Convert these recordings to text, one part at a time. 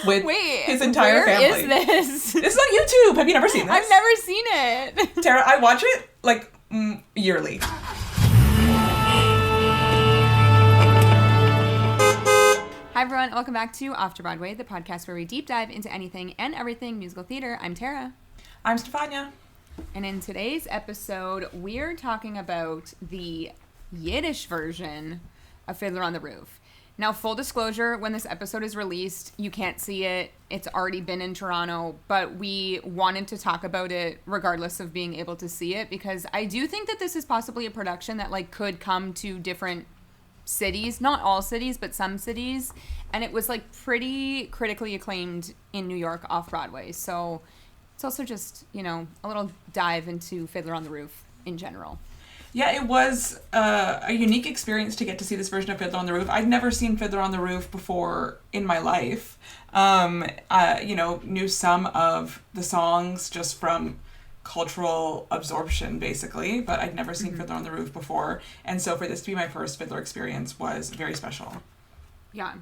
with Wait, his entire family. Where is this? This is on YouTube. Have you never seen this? I've never seen it. Tara, I watch it, like, yearly. Hi everyone, welcome back to Off to Broadway, the podcast where we deep dive into anything and everything musical theater. I'm Tara. I'm Stefania. And in today's episode, we're talking about the Yiddish version of Fiddler on the Roof. Now, full disclosure, when this episode is released, you can't see it. It's already been in Toronto, but we wanted to talk about it regardless of being able to see it because I do think that this is possibly a production that like could come to different cities, not all cities, but some cities, and it was like pretty critically acclaimed in New York off Broadway. So it's also just, you know, a little dive into Fiddler on the Roof in general. Yeah, it was a unique experience to get to see this version of Fiddler on the Roof. I'd never seen Fiddler on the Roof before in my life. Knew some of the songs just from cultural absorption, basically, but I'd never seen Fiddler on the Roof before. And so for this to be my first Fiddler experience was very special. Yeah.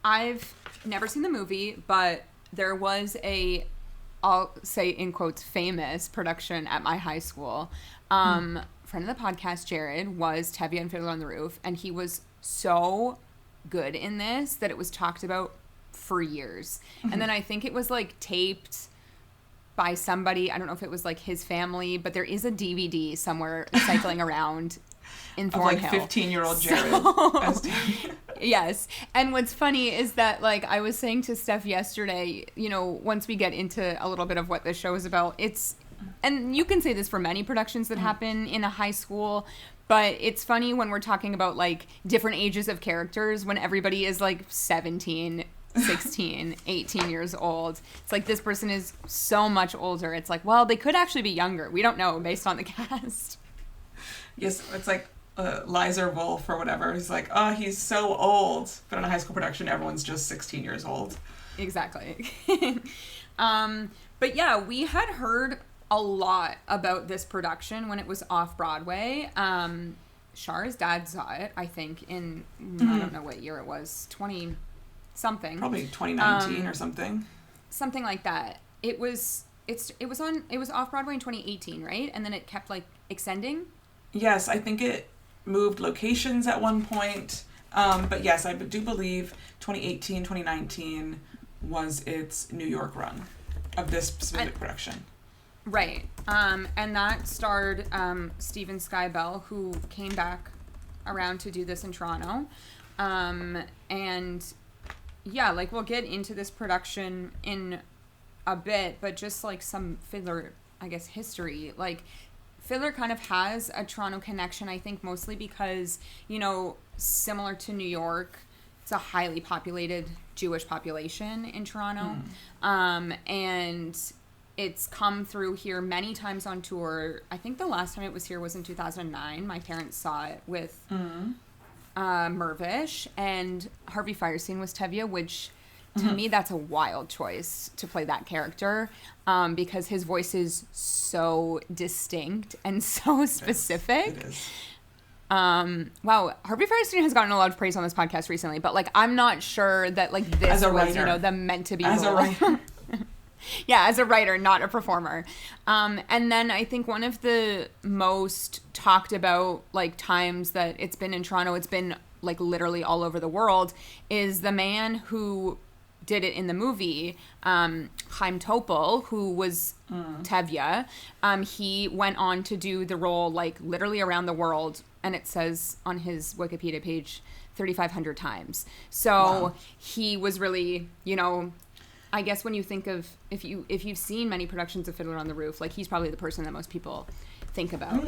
I've never seen the movie, but there was I'll say in quotes, famous production at my high school. Friend of the podcast, Jared, was Tevye in Fiddler on the Roof, and he was so good in this that it was talked about for years. And then I think it was like taped by somebody, I don't know if it was like his family, but there is a DVD somewhere cycling around in Thornhill. Of like 15-year-old Jared. Yes. And what's funny is that, like, I was saying to Steph yesterday, you know, once we get into a little bit of what this show is about, and you can say this for many productions that happen in a high school, but it's funny when we're talking about, like, different ages of characters when everybody is, like, 17, 16, 18 years old. It's like this person is so much older. It's like, well, they could actually be younger. We don't know based on the cast. Yes, it's like Lizer Wolf or whatever. He's like, oh, he's so old. But in a high school production, everyone's just 16 years old. Exactly. But yeah, we had heard a lot about this production when it was off Broadway. Char's dad saw it, I think, in, I don't know what year it was, 20-something. Probably 2019 or something. Something like that. It was off Broadway in 2018, right? And then it kept, like, extending? Yes, I think it moved locations at one point. But yes, I do believe 2018, 2019 was its New York run of this specific production. Right. And that starred Stephen Skybell, who came back around to do this in Toronto. And yeah, like we'll get into this production in a bit, but just like some Fiddler, I guess, history. Like Fiddler kind of has a Toronto connection, I think, mostly because, you know, similar to New York, it's a highly populated Jewish population in Toronto. And it's come through here many times on tour. I think the last time it was here was in 2009. My parents saw it with Mervish, and Harvey Fierstein was Tevye, which to me, that's a wild choice to play that character because his voice is so distinct and so specific. It is. Wow, Harvey Fierstein has gotten a lot of praise on this podcast recently, but like I'm not sure that like this was, you know, the meant to be as role. A writer. Yeah, as a writer, not a performer. And then I think one of the most talked about like times that it's been in Toronto, it's been like literally all over the world, is the man who did it in the movie, Chaim Topol, who was Tevye. He went on to do the role like literally around the world, and it says on his Wikipedia page 3,500 times. So he was really, you know, I guess when you think of, if you've seen many productions of Fiddler on the Roof, like he's probably the person that most people think about.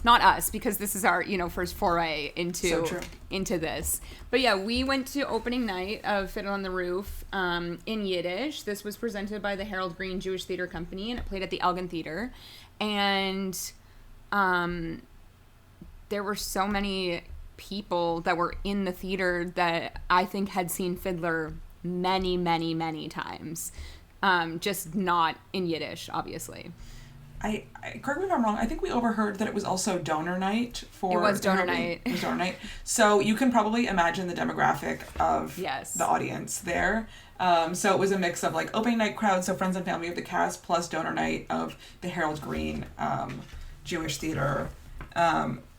Not us, because this is our, you know, first foray into this. But yeah, we went to opening night of Fiddler on the Roof in Yiddish. This was presented by the Harold Green Jewish Theater Company, and it played at the Elgin Theater. And there were so many people that were in the theater that I think had seen Fiddler many, many, many times. Just not in Yiddish, obviously. I correct me if I'm wrong, I think we overheard that it was also donor night for... It was donor night. It was donor night. So you can probably imagine the demographic of the audience there. So it was a mix of like opening night crowd, so friends and family of the cast, plus donor night of the Harold Green Jewish theater.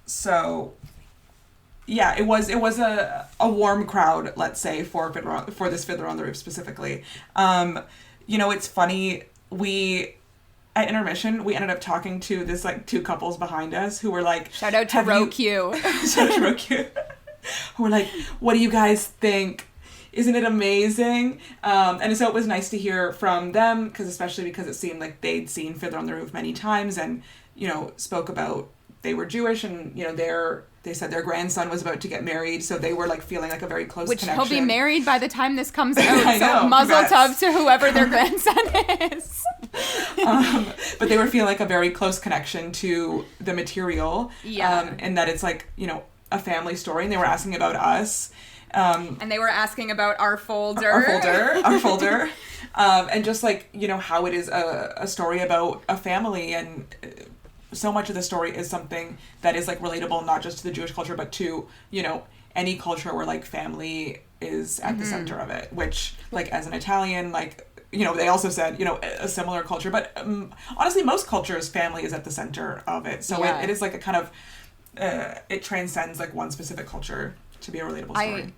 So yeah, it was a warm crowd, let's say, for this Fiddler on the Roof specifically. It's funny, at intermission, we ended up talking to this like two couples behind us who were like, shout out to Roku. Shout out to Roku. Who were like, what do you guys think? Isn't it amazing? And so it was nice to hear from them, especially because it seemed like they'd seen Fiddler on the Roof many times and, spoke about they were Jewish and, they said their grandson was about to get married, so they were like feeling like a very close connection. Which he'll be married by the time this comes out. I know, so mazel tov to whoever their grandson is. But they were feeling like a very close connection to the material. Yeah. And that it's like, a family story, and they were asking about us. And they were asking about our folder. Our folder. And just like, how it is a story about a family, and so much of the story is something that is like relatable, not just to the Jewish culture, but to, any culture where like family is at the center of it, which like as an Italian, like, they also said, a similar culture, but honestly, most cultures, family is at the center of it. So it is like a kind of, it transcends like one specific culture to be a relatable story.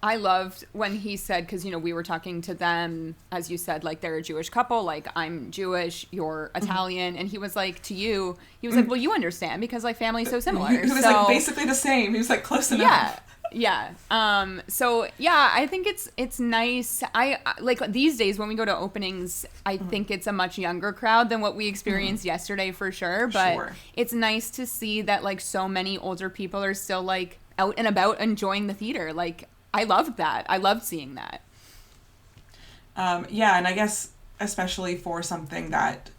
I loved when he said, because, we were talking to them, as you said, like, they're a Jewish couple, like, I'm Jewish, you're Italian, and he was like, to you, he was like, well, you understand, because, like, family's so similar. He was, like, basically the same. He was, like, close enough. Yeah. So, yeah, I think it's nice. I like, these days, when we go to openings, I think it's a much younger crowd than what we experienced yesterday, for sure, but it's nice to see that, like, so many older people are still, like, out and about enjoying the theater, like, I loved that. I loved seeing that. And I guess especially for something that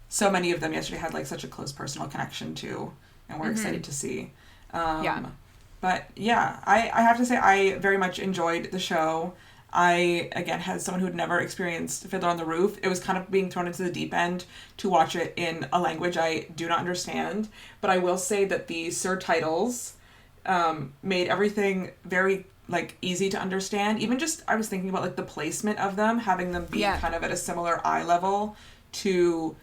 so many of them yesterday had like such a close personal connection to, and we're excited to see. But yeah, I have to say I very much enjoyed the show. I, again, had someone who had never experienced Fiddler on the Roof. It was kind of being thrown into the deep end to watch it in a language I do not understand. But I will say that the surtitles made everything very like easy to understand. Even just, I was thinking about like the placement of them, having them be kind of at a similar eye level to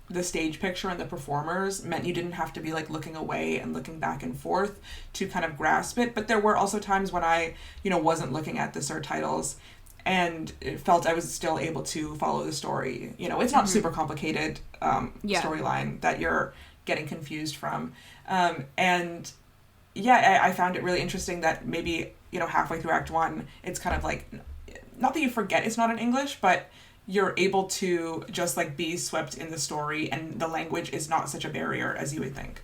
the stage picture and the performers meant you didn't have to be like looking away and looking back and forth to kind of grasp it. But there were also times when I, wasn't looking at the surtitles and it felt I was still able to follow the story. It's not super complicated storyline that you're getting confused from. I found it really interesting that maybe, halfway through Act 1, it's kind of like, not that you forget it's not in English, but you're able to just like be swept in the story and the language is not such a barrier as you would think.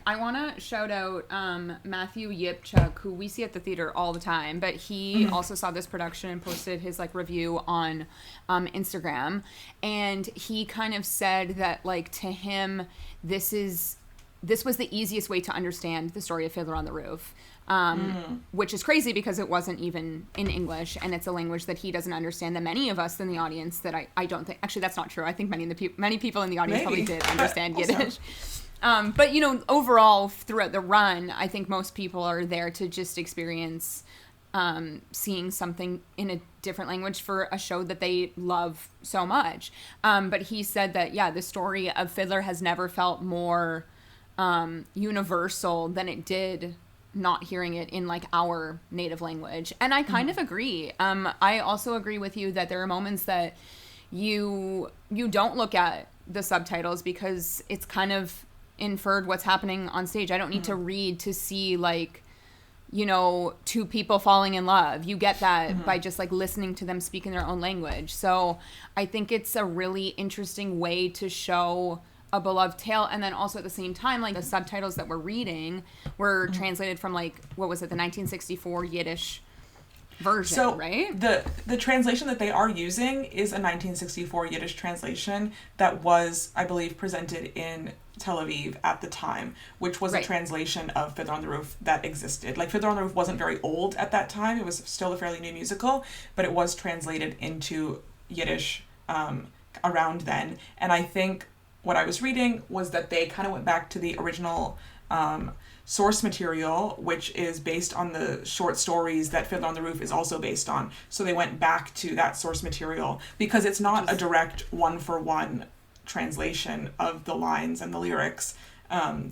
I want to shout out Matthew Yipchuk, who we see at the theater all the time, but he also saw this production and posted his like review on Instagram, and he kind of said that like to him this was the easiest way to understand the story of Fiddler on the Roof, which is crazy because it wasn't even in English, and it's a language that he doesn't understand, that many of us in the audience that I don't think, actually that's not true, I think many people in the audience probably did understand Yiddish. But, overall, throughout the run, I think most people are there to just experience seeing something in a different language for a show that they love so much. But he said that, the story of Fiddler has never felt more universal than it did not hearing it in like our native language. And I kind of agree. I also agree with you that there are moments that you don't look at the subtitles because it's kind of inferred what's happening on stage. I don't need to read to see like, two people falling in love. You get that by just like listening to them speak in their own language. So I think it's a really interesting way to show a beloved tale, and then also at the same time, like the subtitles that we're reading were translated from like, what was it, the 1964 Yiddish version, so right? The translation that they are using is a 1964 Yiddish translation that was, I believe, presented in Tel Aviv at the time, which was a translation of Fiddler on the Roof that existed. Like, Fiddler on the Roof wasn't very old at that time. It was still a fairly new musical, but it was translated into Yiddish around then. And I think what I was reading was that they kind of went back to the original source material, which is based on the short stories that Fiddler on the Roof is also based on. So they went back to that source material because it's not a direct one-for-one translation of the lines and the lyrics.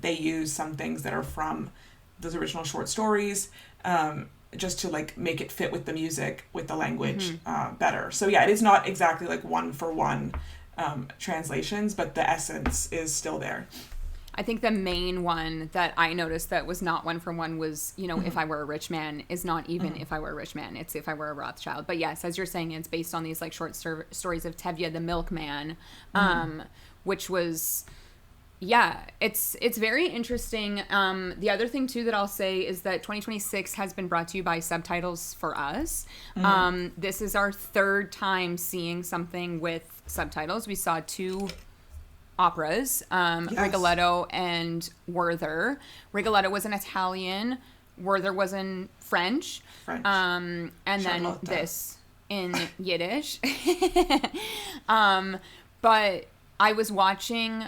They use some things that are from those original short stories, just to like make it fit with the music, with the language better. So yeah, it is not exactly like one-for-one translations, but the essence is still there. I think the main one that I noticed that was not one for one was, you know, If I Were a Rich Man is not even If I Were a Rich Man. It's If I Were a Rothschild. But yes, as you're saying, it's based on these like short stories of Tevye the milkman, which was, yeah, it's very interesting. The other thing too that I'll say is that 2026 has been brought to you by Subtitles for Us. This is our third time seeing something with subtitles. We saw 2 operas, Rigoletto and Werther. Rigoletto was in Italian, Werther was in French. And then this in Yiddish. But I was watching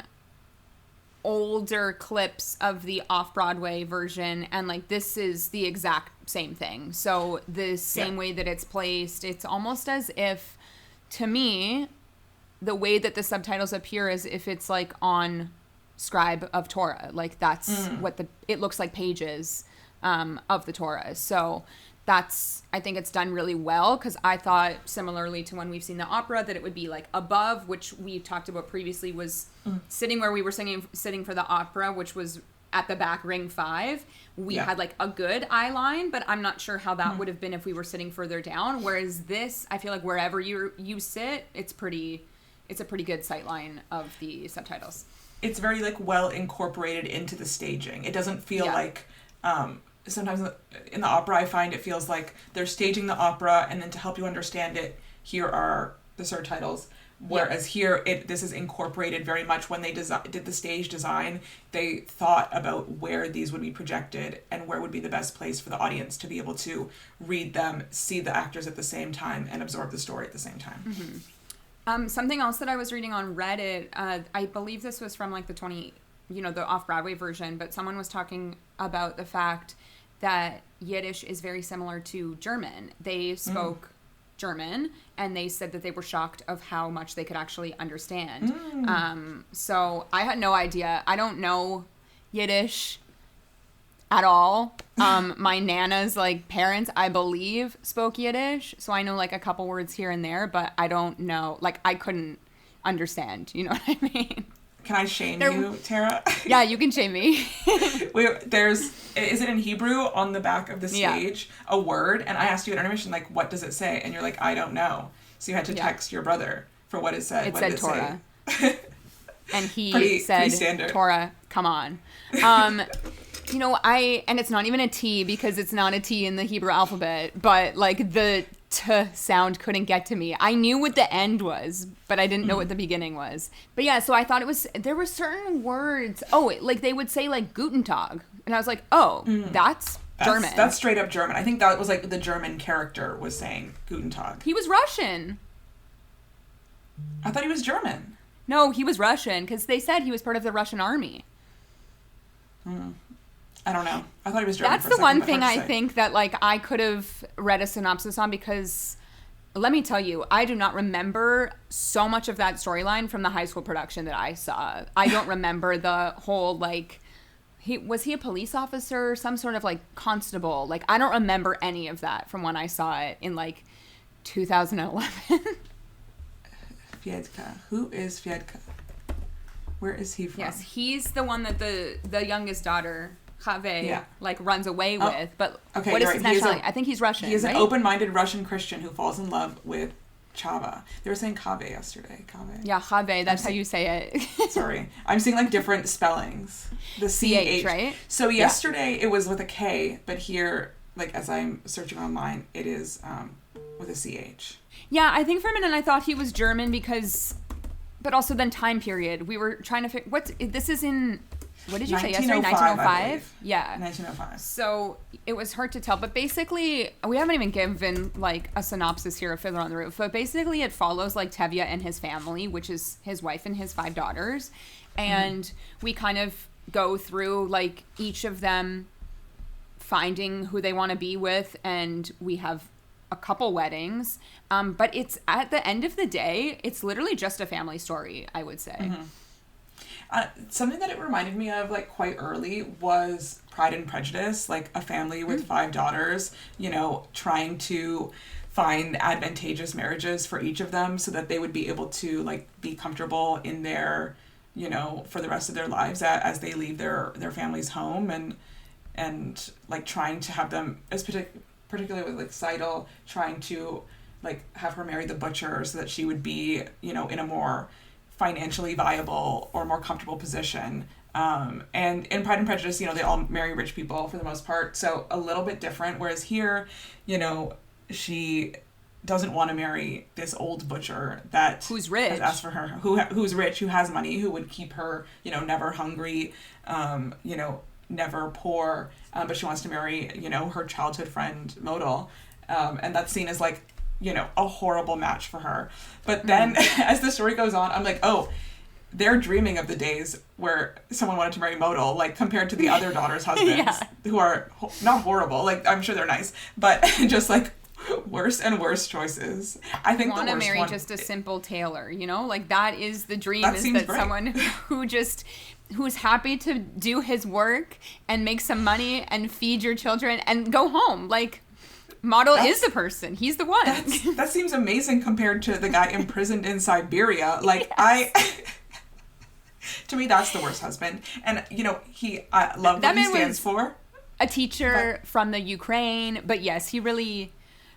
older clips of the off-Broadway version, and like this is the exact same thing. So the same way that it's placed, it's almost as if, to me, the way that the subtitles appear is if it's like on scribe of Torah, like that's what it looks like, pages of the Torah. So that's, I think it's done really well, because I thought similarly to when we've seen the opera that it would be like above, which we talked about previously, was sitting where we were sitting for the opera, which was at the back, ring 5. We had like a good eye line, but I'm not sure how that would have been if we were sitting further down. Whereas this, I feel like wherever you sit, it's a pretty good sight line of the subtitles. It's very like well incorporated into the staging. It doesn't feel like sometimes in the opera I find it feels like they're staging the opera, and then to help you understand it, here are the subtitles. Whereas here, this is incorporated very much. When they did the stage design, they thought about where these would be projected and where would be the best place for the audience to be able to read them, see the actors at the same time, and absorb the story at the same time. Something else that I was reading on Reddit, I believe this was from like the off-Broadway version, but someone was talking about the fact that Yiddish is very similar to German. They spoke German, and they said that they were shocked of how much they could actually understand. So I had no idea. I don't know Yiddish at all. My Nana's like parents, I believe, spoke Yiddish, so I know like a couple words here and there, but I don't know, like I couldn't understand, you know what I mean? Can I shame you, Tara? Yeah, you can shame me. Is it in Hebrew on the back of the stage, a word, and I asked you at intermission, like, what does it say? And you're like, I don't know. So you had to text your brother for what it said. It what said did it Torah. Say? And he said, Torah, come on. You know, and it's not even a T, because it's not a T in the Hebrew alphabet, but like the T sound couldn't get to me. I knew what the end was, but I didn't know what the beginning was. But yeah, so I thought there were certain words. Oh, like they would say like Guten Tag. And I was like, that's German. That's straight up German. I think that was like the German character was saying Guten Tag. He was Russian. I thought he was German. No, he was Russian, because they said he was part of the Russian army. I don't know. I thought he was German. That's the one thing I think that like I could have read a synopsis on, because let me tell you, I do not remember so much of that storyline from the high school production that I saw. I don't remember the whole like was he a police officer, some sort of like constable? Like I don't remember any of that from when I saw it in like 2011. Fiedka. Who is Fiedka? Where is he from? Yes, he's the one that the youngest daughter, Chave, like runs away with. But what is his nationality? I think he's Russian. He is an open-minded Russian Christian who falls in love with Chava. They were saying Kave yesterday. Kave. Yeah, Chave. That's how you say it. Sorry. I'm seeing like different spellings. The CH, right? So yesterday it was with a K, but here, like as I'm searching online, it is with a CH. Yeah, I think for a minute I thought he was German but also then time period. We were trying to figure, this is in, what did you say yesterday? 1905? Yeah. 1905. So it was hard to tell, but basically, we haven't even given like a synopsis here of Fiddler on the Roof, but basically it follows like Tevye and his family, which is his wife and his 5 daughters. And we kind of go through like each of them finding who they want to be with, and we have a couple weddings, but it's at the end of the day, it's literally just a family story, I would say. Mm-hmm. Something that it reminded me of like quite early was Pride and Prejudice, like a family with 5 daughters, you know, trying to find advantageous marriages for each of them so that they would be able to like be comfortable in their, you know, for the rest of their lives as they leave their family's home, and like trying to have them, as particularly with like Seidel, trying to like have her marry the butcher so that she would be, you know, in a more financially viable or more comfortable position. And in Pride and Prejudice, you know, they all marry rich people for the most part, so a little bit different. Whereas here, you know, she doesn't want to marry this old butcher that who's rich, has asked for her, who's rich, who has money, who would keep her, you know, never hungry, you know, never poor. But she wants to marry, you know, her childhood friend Model, and that's seen as like, you know, a horrible match for her. But then as the story goes on, I'm like, oh, they're dreaming of the days where someone wanted to marry Modal, like compared to the other daughters' husbands who are not horrible. Like, I'm sure they're nice, but just like worse and worse choices. I think the worst one... want to marry just a simple tailor, you know? Like, that is the dream, that is seems that great. Someone who's happy to do his work and make some money and feed your children and go home. Like... Model is the person. He's the one. That seems amazing compared to the guy imprisoned in Siberia. Like, to me, that's the worst husband. And, you know, I love what he stands for. A teacher from the Ukraine. But yes, he really,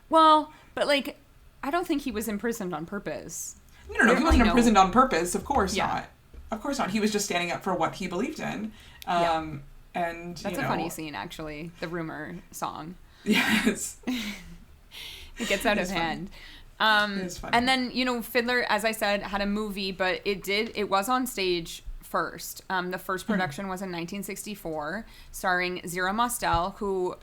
but like, I don't think he was imprisoned on purpose. No, he wasn't imprisoned on purpose. Of course not. Of course not. He was just standing up for what he believed in. And, that's a funny scene, actually. The rumor song. Yes. It gets out of hand. It is funny. And then, you know, Fiddler, as I said, had a movie, but it was on stage first. The first production was in 1964, starring Zero Mostel, who,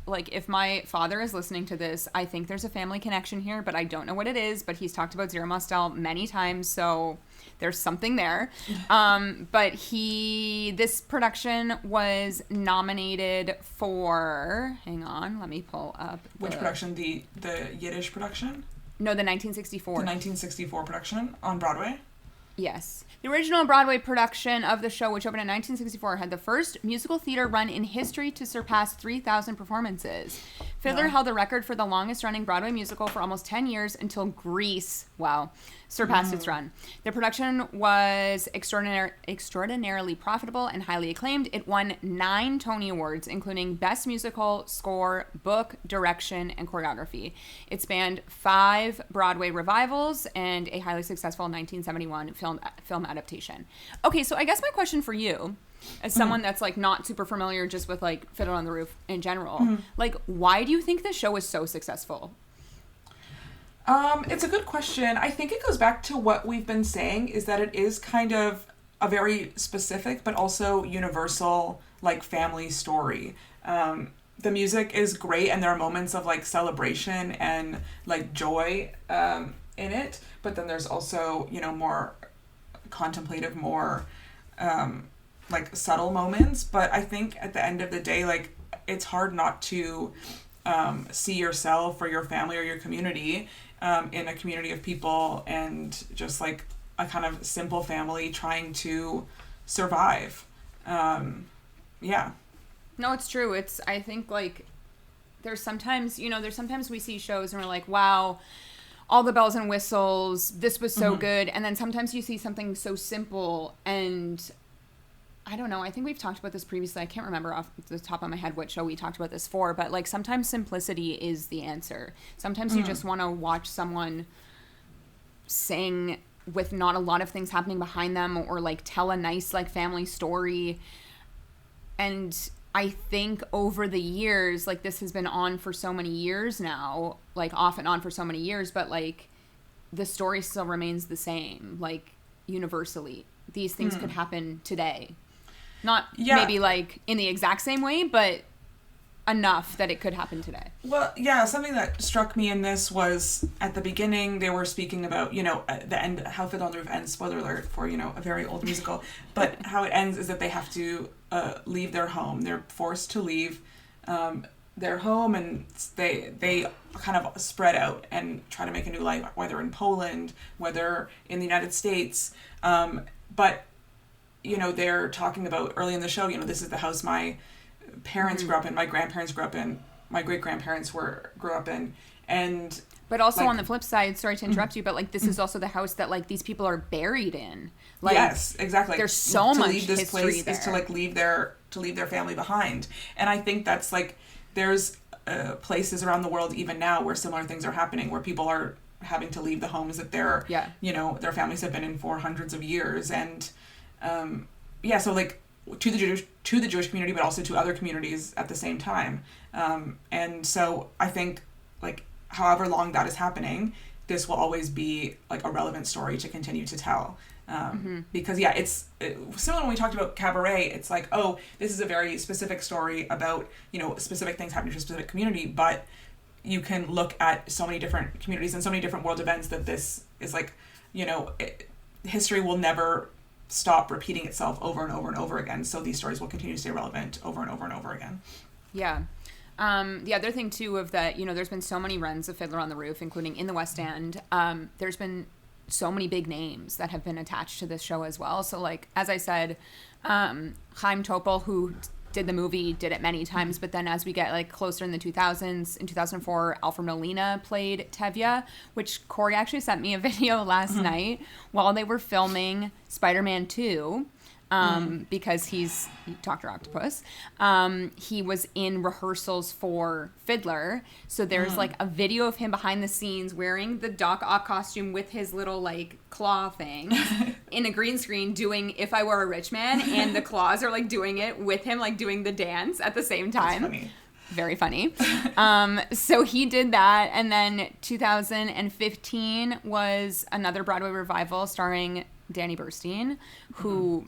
like, if my father is listening to this, I think there's a family connection here, but I don't know what it is, but he's talked about Zero Mostel many times, so there's something there. But this production was nominated for, hang on, let me pull up. Which production? The Yiddish production? No, the 1964. The 1964 production on Broadway? Yes. The original Broadway production of the show, which opened in 1964, had the first musical theater run in history to surpass 3,000 performances. Fiddler held the record for the longest-running Broadway musical for almost 10 years until Grease, surpassed its run. The production was extraordinarily profitable and highly acclaimed. It won 9 Tony Awards, including Best Musical, Score, Book, Direction, and Choreography. It spanned 5 Broadway revivals and a highly successful 1971 film adaptation. Okay, so I guess my question for you, as someone that's like not super familiar just with like Fiddler on the Roof in general, like, why do you think this show is so successful? It's a good question. I think it goes back to what we've been saying, is that it is kind of a very specific but also universal like family story. The music is great, and there are moments of like celebration and like joy in it, but then there's also, you know, more contemplative, more like subtle moments. But I think at the end of the day, like, it's hard not to see yourself or your family or your community in a community of people, and just like a kind of simple family trying to survive. No, it's true. I think like there's sometimes we see shows and we're like, wow, all the bells and whistles, this was so good. And then sometimes you see something so simple, and I don't know, I think we've talked about this previously. I can't remember off the top of my head what show we talked about this for, but like sometimes simplicity is the answer. Sometimes you just want to watch someone sing with not a lot of things happening behind them, or like tell a nice like family story. And I think over the years, like, this has been on for so many years now, like off and on for so many years, but like the story still remains the same, like universally. These things could happen today. Not maybe like in the exact same way, but enough that it could happen today. Well, yeah, something that struck me in this was at the beginning they were speaking about, the end, how Fiddler on the Roof ends, spoiler alert for, a very old musical, but how it ends is that they have to leave their home. They're forced to leave their home, and they kind of spread out and try to make a new life, whether in Poland, whether in the United States. But, they're talking about early in the show, this is the house my parents grew up in, my grandparents grew up in, my great-grandparents grew up in, and... But also on the flip side, sorry to interrupt you, but, like, this is also the house that, like, these people are buried in. Like, yes, exactly. There's so much history there. To leave this place is to, like, leave their family behind. And I think that's, like, there's places around the world even now where similar things are happening, where people are having to leave the homes that their families have been in for hundreds of years. And, so, like, to the Jewish community, but also to other communities at the same time. And so I think, like, however long that is happening, this will always be, like, a relevant story to continue to tell. Because, it's similar when we talked about Cabaret. It's like, oh, this is a very specific story about, specific things happening to a specific community, but you can look at so many different communities and so many different world events that this is like, history will never stop repeating itself over and over and over again. So these stories will continue to stay relevant over and over and over again. Yeah. The other thing, too, of that, there's been so many runs of Fiddler on the Roof, including in the West End. There's been so many big names that have been attached to this show as well. So, like, as I said, Chaim Topol, who did the movie, did it many times, but then as we get, like, closer in the 2000s, in 2004, Alfred Molina played Tevye, which Corey actually sent me a video last night while they were filming Spider-Man 2. Because he's Dr. Octopus. He was in rehearsals for Fiddler. So there's like a video of him behind the scenes wearing the Doc Ock costume with his little like claw thing in a green screen doing If I Were a Rich Man. And the claws are like doing it with him, like doing the dance at the same time. That's funny. Very funny. So he did that. And then 2015 was another Broadway revival starring Danny Burstein, who...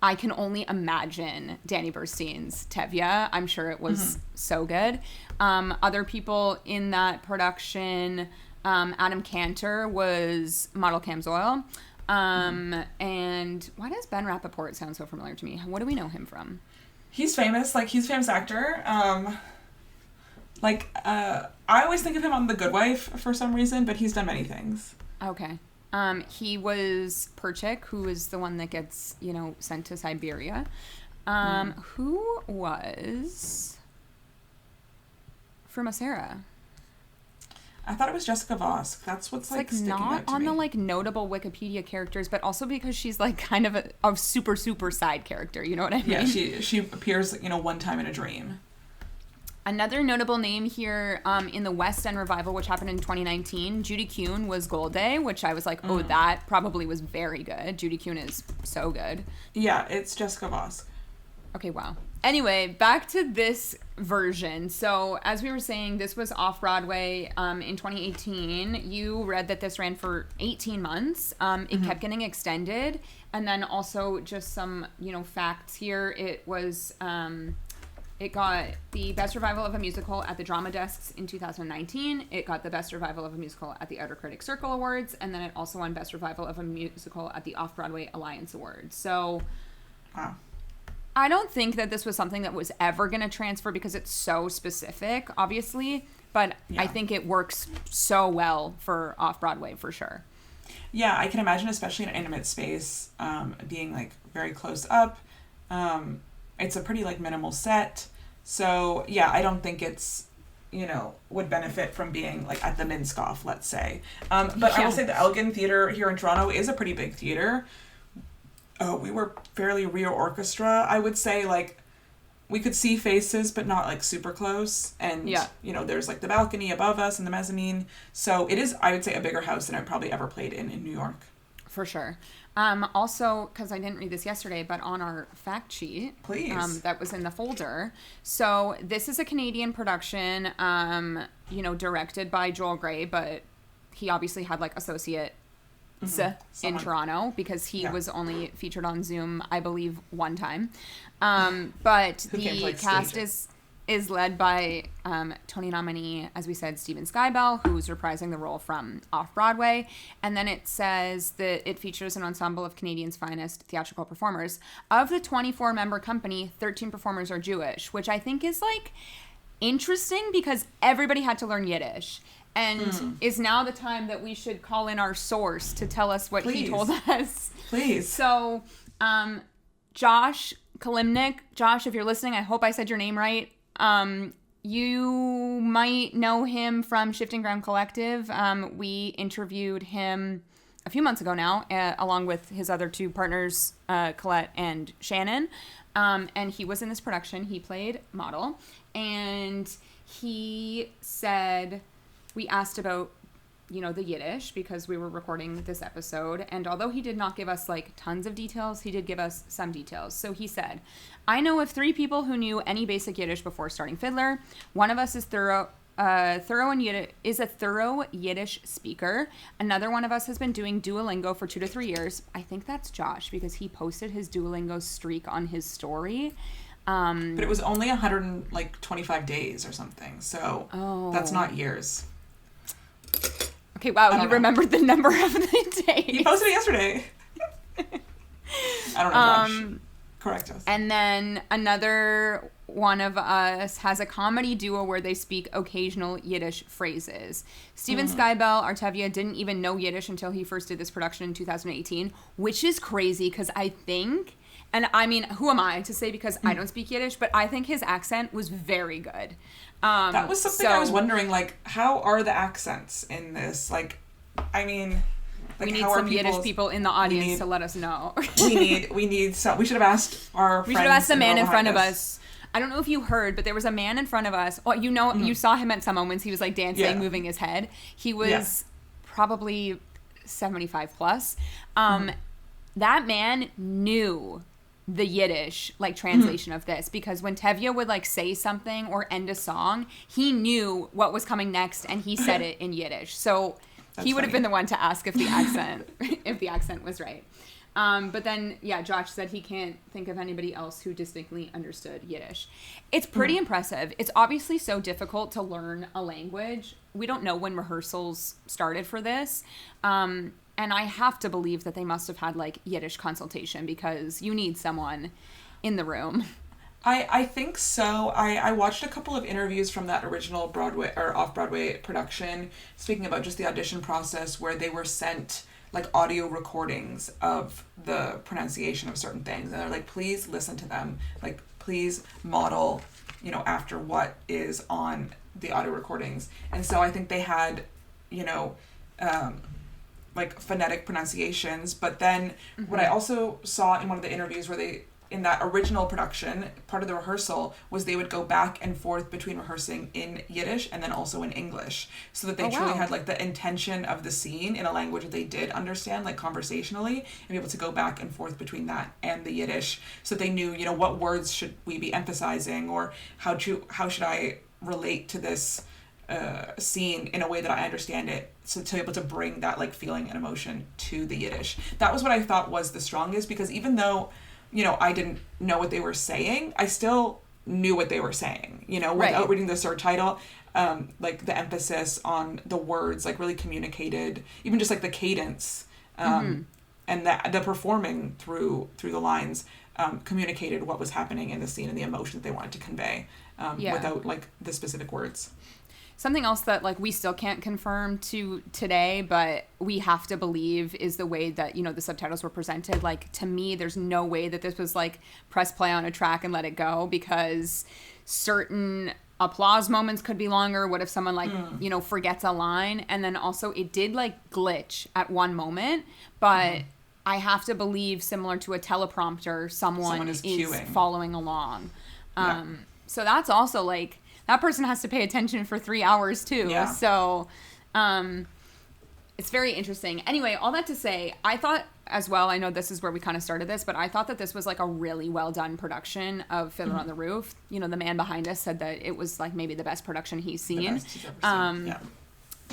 I can only imagine Danny Burstein's Tevye. I'm sure it was so good. Other people in that production, Adam Cantor was Model Camzoil. And why does Ben Rappaport sound so familiar to me? What do we know him from? He's famous. Like, he's a famous actor. I always think of him on The Good Wife for some reason, but he's done many things. Okay. He was Perchik, who is the one that gets, sent to Siberia. Who was Frumacera? I thought it was Jessica Vosk. That's what's like sticking out to me. Not on the like notable Wikipedia characters, but also because she's like kind of a super, super side character. You know what I mean? Yeah, she appears, one time in a dream. Another notable name here in the West End revival, which happened in 2019, Judy Kuhn was Golde, which I was like, oh, that probably was very good. Judy Kuhn is so good. Yeah, it's Jessica Vosk. Okay, wow. Anyway, back to this version. So, as we were saying, this was off-Broadway in 2018. You read that this ran for 18 months. It kept getting extended. And then also just some, facts here. It was... It got the Best Revival of a Musical at the Drama Desks in 2019. It got the Best Revival of a Musical at the Outer Critics Circle Awards. And then it also won Best Revival of a Musical at the Off-Broadway Alliance Awards. So, wow. I don't think that this was something that was ever going to transfer because it's so specific, obviously. But yeah. I think it works so well for Off-Broadway, for sure. Yeah, I can imagine, especially in an intimate space, being, like, very close up. It's a pretty, like, minimal set. So, yeah, I don't think it's, would benefit from being, like, at the Minskoff, let's say. But yeah. I will say the Elgin Theatre here in Toronto is a pretty big theatre. We were fairly Rio Orchestra, I would say. Like, we could see faces, but not, like, super close. And, there's, like, the balcony above us and the mezzanine. So it is, I would say, a bigger house than I've probably ever played in New York. For sure. Also, because I didn't read this yesterday, but on our fact sheet, please, that was in the folder. So this is a Canadian production, directed by Joel Grey, but he obviously had like associates in Toronto because he was only featured on Zoom, I believe, one time. But the cast is is led by Tony nominee, as we said, Stephen Skybell, who's reprising the role from Off-Broadway. And then it says that it features an ensemble of Canadians' finest theatrical performers. Of the 24-member company, 13 performers are Jewish, which I think is, like, interesting because everybody had to learn Yiddish. And is now the time that we should call in our source to tell us what he told us. Please. So, Josh Kalimnik. Josh, if you're listening, I hope I said your name right. You might know him from Shifting Ground Collective. We interviewed him a few months ago now, along with his other two partners, Colette and Shannon. And he was in this production. He played Model. And he said, we asked about, you know, the Yiddish because we were recording this episode. And although he did not give us like tons of details, he did give us some details. So he said, I know of 3 people who knew any basic Yiddish before starting Fiddler. One of us is a thorough Yiddish speaker. Another one of us has been doing Duolingo for 2 to 3 years. I think that's Josh because he posted his Duolingo streak on his story. But it was only 125 days or something. So that's not years. Okay, wow, you remembered the number of the days. He posted it yesterday. I don't know, Josh. Correct us. And then another one of us has a comedy duo where they speak occasional Yiddish phrases. Steven Skybell, Anatevka, didn't even know Yiddish until he first did this production in 2018, which is crazy because I think, and I mean, who am I to say because I don't speak Yiddish, but I think his accent was very good. That was something I was wondering, like, how are the accents in this? Like, I mean... Like, we need some Yiddish people in the audience to let us know. we need some. We should have asked our friends. We should have asked the man in front of us. I don't know if you heard, but there was a man in front of us. Well, you know, you saw him at some moments. He was like dancing, moving his head. He was probably 75 plus. That man knew the Yiddish like translation of this because when Tevye would like say something or end a song, he knew what was coming next and he said it in Yiddish. So he would have been the one to ask if the accent was right. But then, yeah, Josh said he can't think of anybody else who distinctly understood Yiddish. It's pretty impressive. It's obviously so difficult to learn a language. We don't know when rehearsals started for this. And I have to believe that they must have had like Yiddish consultation because you need someone in the room. I think so. I watched a couple of interviews from that original Broadway or off-Broadway production speaking about just the audition process where they were sent like audio recordings of the pronunciation of certain things. And they're like, please listen to them. Like, please model, you know, after what is on the audio recordings. And so I think they had, you know, like phonetic pronunciations. But then what I also saw in one of the interviews where they, in that original production, part of the rehearsal was they would go back and forth between rehearsing in Yiddish and then also in English so that they truly had like the intention of the scene in a language that they did understand, like conversationally, and be able to go back and forth between that and the Yiddish so that they knew, you know, what words should we be emphasizing or how should I relate to this scene in a way that I understand it, so to be able to bring that like feeling and emotion to the Yiddish. That was what I thought was the strongest because even though, you know, I didn't know what they were saying, I still knew what they were saying, you know, without reading the subtitle. Like the emphasis on the words, like really communicated, even just like the cadence, and the performing through the lines, communicated what was happening in the scene and the emotion that they wanted to convey, without like the specific words. Something else that like we still can't confirm to today, but we have to believe is the way that, you know, the subtitles were presented. Like, to me, there's no way that this was like press play on a track and let it go because certain applause moments could be longer. What if someone like, you know, forgets a line? And then also it did like glitch at one moment, but I have to believe similar to a teleprompter, someone is following along. So that's also like, that person has to pay attention for 3 hours too. Yeah. So it's very interesting. Anyway, all that to say, I thought as well, I know this is where we kind of started this, but I thought that this was like a really well done production of Fiddler on the Roof. You know, the man behind us said that it was like maybe the best production he's seen. The best he's ever seen.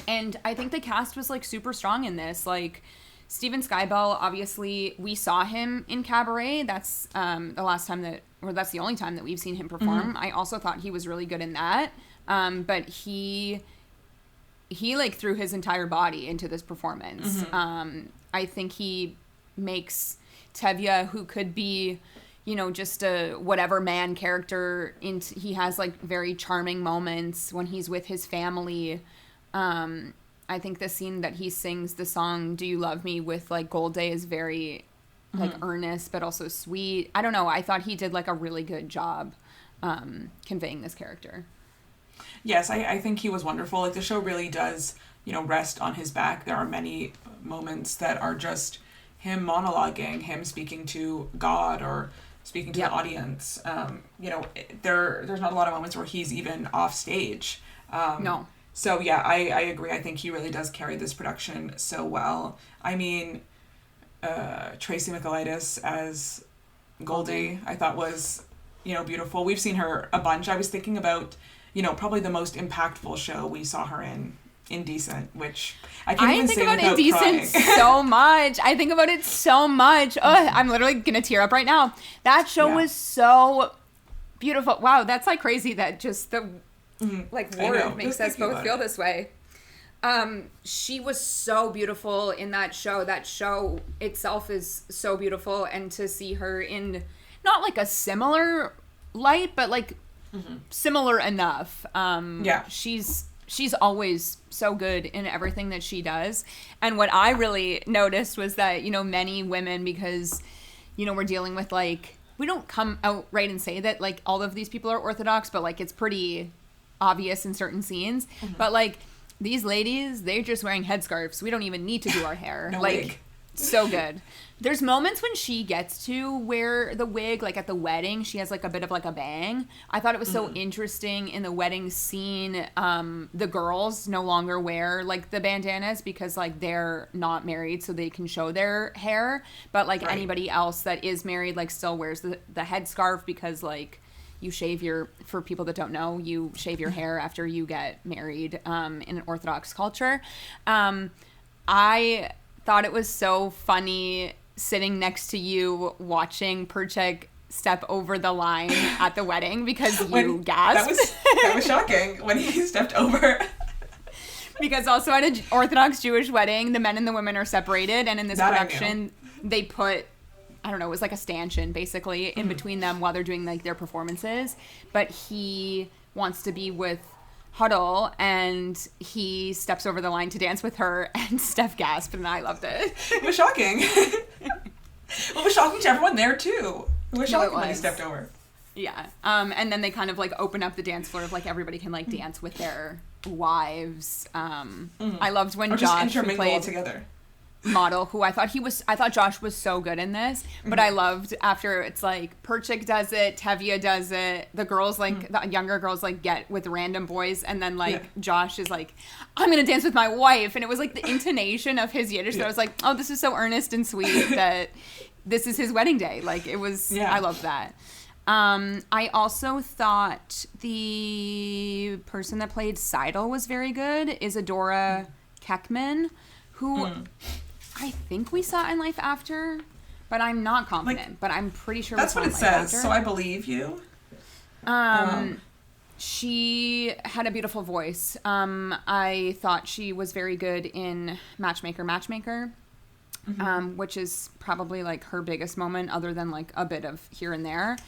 And I think the cast was like super strong in this. Like, Stephen Skybell, obviously, we saw him in Cabaret. That's the last time that or that's the only time that we've seen him perform. I also thought he was really good in that. But he like threw his entire body into this performance. I think he makes Tevye, who could be, you know, just a whatever man character, he has like very charming moments when he's with his family. I think the scene that he sings the song "Do You Love Me" with like Golde is very like earnest but also sweet. I don't know, I thought he did like a really good job conveying this character. Yes, I think he was wonderful. Like, the show really does, you know, rest on his back. There are many moments that are just him monologuing, him speaking to God or speaking to the audience. You know, there's not a lot of moments where he's even off stage. No. So, yeah, I agree. I think he really does carry this production so well. I mean, Tracy Michaelides as Goldie, I thought was, you know, beautiful. We've seen her a bunch. I was thinking about, you know, probably the most impactful show we saw her in Indecent, which I can't even say without crying. I think about Indecent so much. I think about it so much. Oh, I'm literally going to tear up right now. That show was so beautiful. Wow, that's like crazy that just the like word makes us both feel this way. She was so beautiful in that show. That show itself is so beautiful, and to see her in not like a similar light, but like similar enough. She's always so good in everything that she does. And what I really noticed was that, you know, many women, because, you know, we're dealing with like, we don't come out right and say that like all of these people are Orthodox, but like it's pretty obvious in certain scenes. But like these ladies, they're just wearing headscarves. We don't even need to do our hair. No like wig. So good. There's moments when she gets to wear the wig, like at the wedding, she has like a bit of like a bang. I thought it was so interesting in the wedding scene. The girls no longer wear like the bandanas because like they're not married, so they can show their hair. But like anybody else that is married, like still wears the headscarf because like you shave for people that don't know, you shave your hair after you get married in an Orthodox culture. I thought it was so funny sitting next to you watching Perchik step over the line at the wedding because you gasped. That was shocking when he stepped over. Because also at an Orthodox Jewish wedding, the men and the women are separated, and in this production, they put, I don't know, it was like a stanchion basically in between them while they're doing like their performances. But he wants to be with Huddle, and he steps over the line to dance with her, and Steph gasped, and I loved it. It was shocking. It was shocking to everyone there too. It was shocking when he stepped over. Yeah. And then they kind of like open up the dance floor of like everybody can like dance with their wives. I loved when Josh played together. Model, who I thought Josh was so good in this, but I loved after it's like Perchik does it, Tevye does it, the girls like the younger girls like get with random boys, and then like Josh is like, I'm gonna dance with my wife, and it was like the intonation of his Yiddish that I was like, oh, this is so earnest and sweet that this is his wedding day. Like it was, I loved that. I also thought the person that played Seidel was very good, Isadora Keckman, who I think we saw in Life After, but I'm not confident. But I'm pretty sure that's what it says. So I believe you. She had a beautiful voice. I thought she was very good in Matchmaker, which is probably like her biggest moment, other than like a bit of here and there.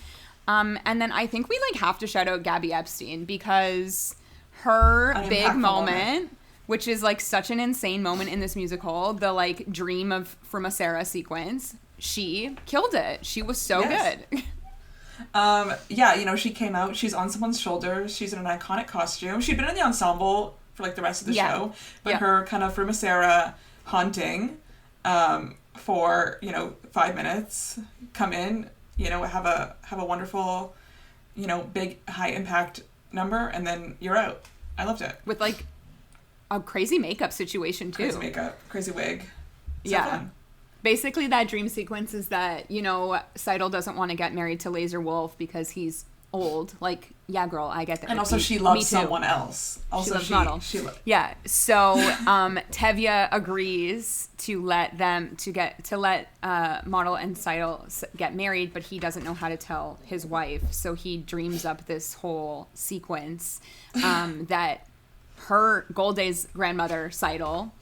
And then I think we like have to shout out Gabby Epstein because her big moment, which is like such an insane moment in this musical, the like dream of from a Sarah sequence, she killed it. She was so good. Yeah, you know, she came out, she's on someone's shoulders, she's in an iconic costume. She'd been in the ensemble for like the rest of the show, but her kind of from Sarah haunting for, you know, 5 minutes, come in, you know, have a wonderful, you know, big high impact number, and then you're out. I loved it. With like a crazy makeup situation too. Crazy makeup, crazy wig. So fun. Basically, that dream sequence is that, you know, Seidel doesn't want to get married to Laser Wolf because he's old. Like, yeah, girl, I get that. And also she loves someone else. Also she loves model. Yeah. So Tevye agrees to let Model and Seidel get married, but he doesn't know how to tell his wife. So he dreams up this whole sequence that her Golday's grandmother Seidel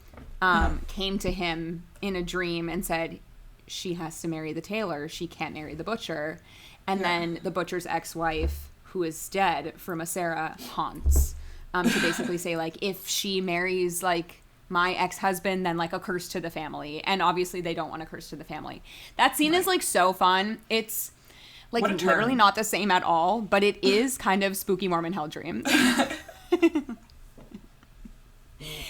came to him in a dream and said she has to marry the tailor. She can't marry the butcher. And then the butcher's ex-wife, who is dead, for Masera, haunts to basically say, like, if she marries, like, my ex-husband, then, like, a curse to the family. And obviously they don't want a curse to the family. That scene is, like, so fun. It's, like, literally not the same at all, but it is kind of spooky Mormon hell dream.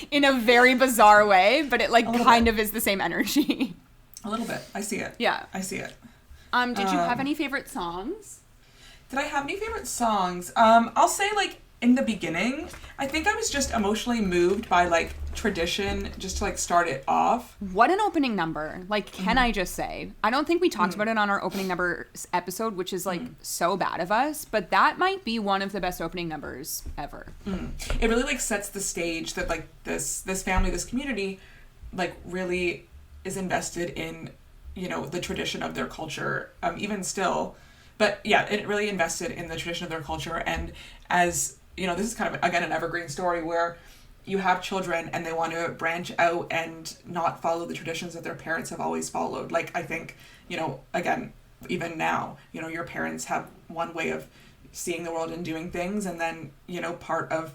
In a very bizarre way, but it, like, kind of is the same energy. A little bit. I see it. Yeah. I see it. Did you have any favorite songs? Did I have any favorite songs? I'll say, like, in the beginning, I think I was just emotionally moved by, like, tradition, just to, like, start it off. What an opening number. Like, can I just say, I don't think we talked about it on our opening number episode, which is, like, so bad of us, but that might be one of the best opening numbers ever. It really, like, sets the stage that, like, this family, this community, like, really is invested in, you know, the tradition of their culture, even still. But yeah, it really invested in the tradition of their culture. And as, you know, this is kind of, again, an evergreen story where you have children and they want to branch out and not follow the traditions that their parents have always followed. Like, I think, you know, again, even now, you know, your parents have one way of seeing the world and doing things. And then, you know, part of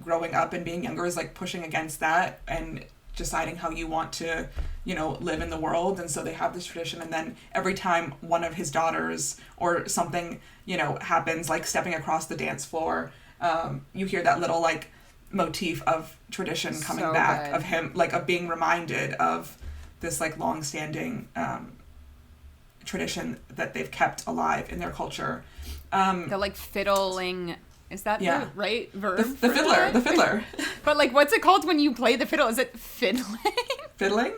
growing up and being younger is, like, pushing against that and deciding how you want to, you know, live in the world. And so they have this tradition, and then every time one of his daughters or something, you know, happens, like stepping across the dance floor, you hear that little, like, motif of tradition coming back, of him, like, of being reminded of this, like, long-standing tradition that they've kept alive in their culture. The, like, fiddling. Is that the right verb? The fiddler. But, like, what's it called when you play the fiddle? Is it fiddling? Fiddling,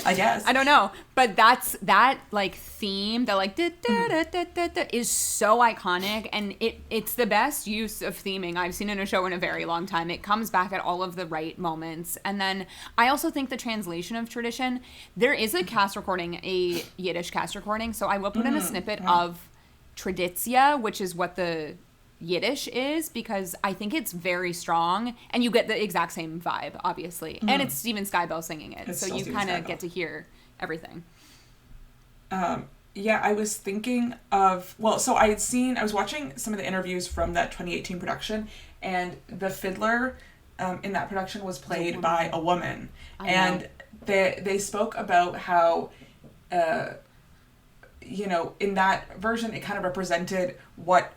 I guess. I don't know. But that, like, theme, the, like, is so iconic. And it's the best use of theming I've seen in a show in a very long time. It comes back at all of the right moments. And then I also think the translation of tradition, there is a cast recording, a Yiddish cast recording. So I will put in a snippet of Traditia, which is what the Yiddish is, because I think it's very strong, and you get the exact same vibe, obviously. And it's Steven Skybell singing it, so you kind of get to hear everything. Yeah, I was thinking of, well, so I was watching some of the interviews from that 2018 production, and the fiddler in that production was played by a woman. And they spoke about how, you know, in that version, it kind of represented what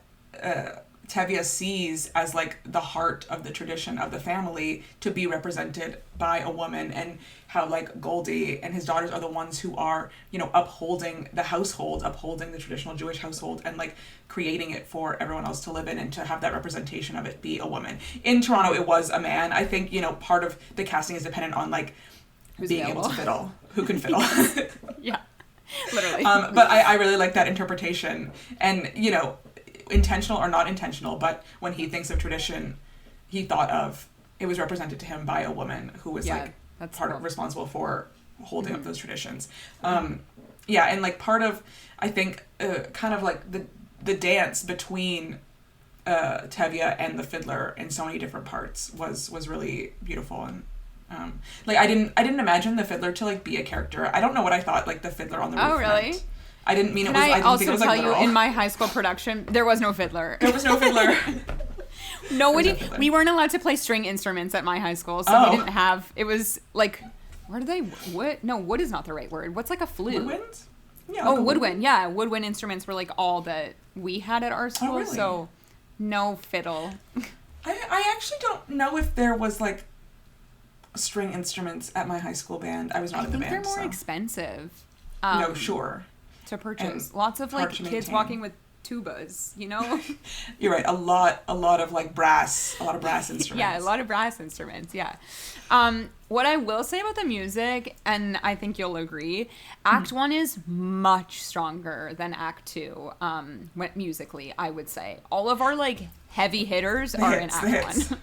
Tevye sees as, like, the heart of the tradition of the family to be represented by a woman, and how, like, Goldie and his daughters are the ones who are, you know, upholding the household, upholding the traditional Jewish household, and, like, creating it for everyone else to live in, and to have that representation of it be a woman. In Toronto, it was a man. I think, you know, part of the casting is dependent on, like, who's being available. Able to fiddle. Who can fiddle. Yeah, literally. But I really like that interpretation. And, you know, intentional or not intentional, but when he thinks of tradition, he thought of it was represented to him by a woman who was responsible for holding up those traditions. And, like, part of, I think, kind of like the dance between Tevye and the fiddler in so many different parts was really beautiful. And like, I didn't imagine the fiddler to, like, be a character. I don't know what I thought, like, the fiddler on the roof. Oh, really? Meant. I didn't mean Can it was. I also think it was, tell like, you, literal. in my high school production, there was no fiddler. There was no fiddler. Nobody. We weren't allowed to play string instruments at my high school, so we didn't have. It was like, where do they? Wood? No, wood is not the right word. What's, like, a flute? Woodwind? Yeah. Oh, woodwind. Yeah, woodwind instruments were, like, all that we had at our school. Oh, really? So, no fiddle. I actually don't know if there was, like, string instruments at my high school band. I was not in the band. They're more expensive. No, sure. To purchase. And lots of, like, kids walking with tubas, you know? You're right. A lot of brass instruments. Yeah, a lot of brass instruments, yeah. What I will say about the music, and I think you'll agree, Act 1 is much stronger than Act 2, musically, I would say. All of our, heavy hitters are in Act 1.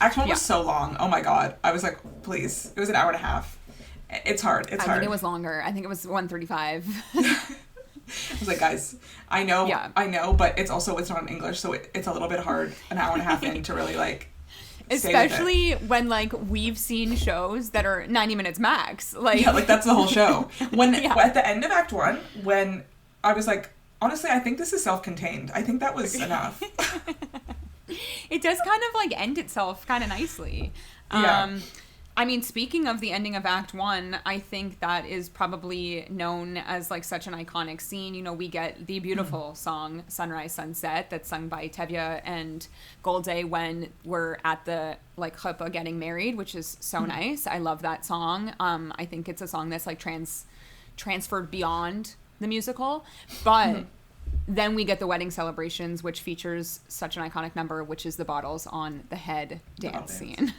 Act 1 was so long. Oh my god. I was like, please. It was an hour and a half. It's hard. I think it was longer. I think it was 1:35. I was like, guys, I know, but it's not in English, so it's a little bit hard an hour and a half in to really especially when we've seen shows that are 90 minutes max. That's the whole show. When at the end of Act 1, when I was like, honestly, I think this is self-contained. I think that was enough. It does kind of end itself kind of nicely. Yeah. I mean, speaking of the ending of Act 1, I think that is probably known as such an iconic scene. You know, we get the beautiful song Sunrise Sunset that's sung by Tevye and Golde when we're at the chuppah getting married, which is so nice. I love that song. I think it's a song that's transferred beyond the musical, but then we get the wedding celebrations, which features such an iconic number, which is the bottles on the head dance scene.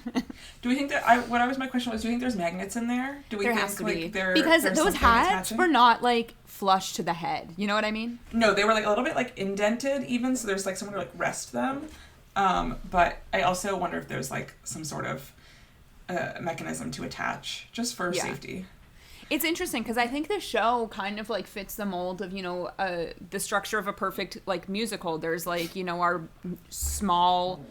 Do we think that my question was, do you think there's magnets in there? Do we there think has to be. Because those hats were not flush to the head. You know what I mean? No, they were a little bit indented even, so there's somewhere to rest them. But I also wonder if there's some sort of mechanism to attach just for safety. It's interesting because I think the show kind of fits the mold of, the structure of a perfect musical. There's our small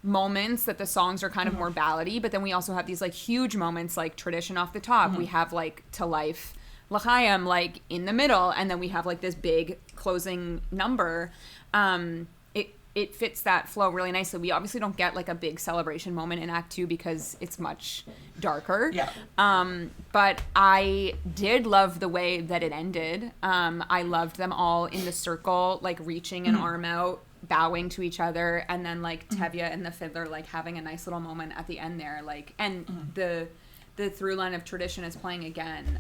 moments that the songs are kind of more ballady, but then we also have these huge moments Tradition off the top. We have To Life, L'chaim in the middle, and then we have this big closing number. It fits that flow really nicely. We obviously don't get a big celebration moment in Act 2 because it's much darker. Yeah. But I did love the way that it ended. I loved them all in the circle, reaching an arm out, bowing to each other, and then Tevye and the fiddler having a nice little moment at the end there. And the through line of Tradition is playing again.